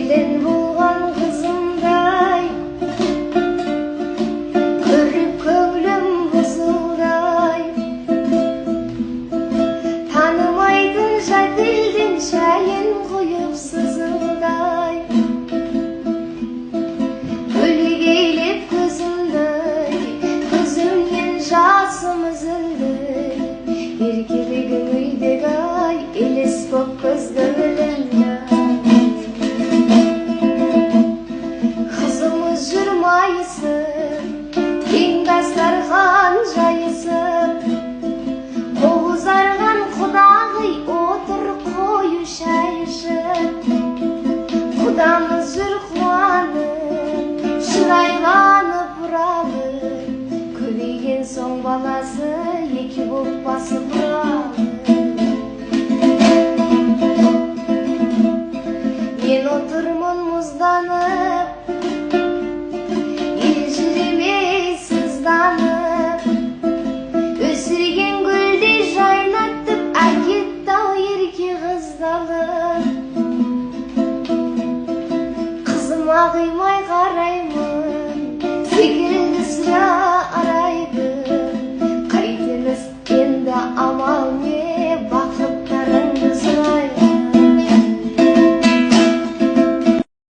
елден болған қызымдай, көріп көңлім бұзылдай, танымайтын жат елден шайын құйып сызылдай, көлегейлеп көзімдай, көзімнен жасым үзілді. Еркелігің үйдегі ай, елес боп көзді қызымыз жүр майысып, кең дастархан жайысып, қол ұзарған құдағи отыр қою шай ішіп. Құдамыз жүр қуанып, шырайланып бұралып, көбейген соң баласы екі боп басып ұралып. Мен отырмын мұзданып, ел жүремей сызданып, өсірген гүлдей жайнатып, әкетті-ау ерке қыздалып. Қызым ағайма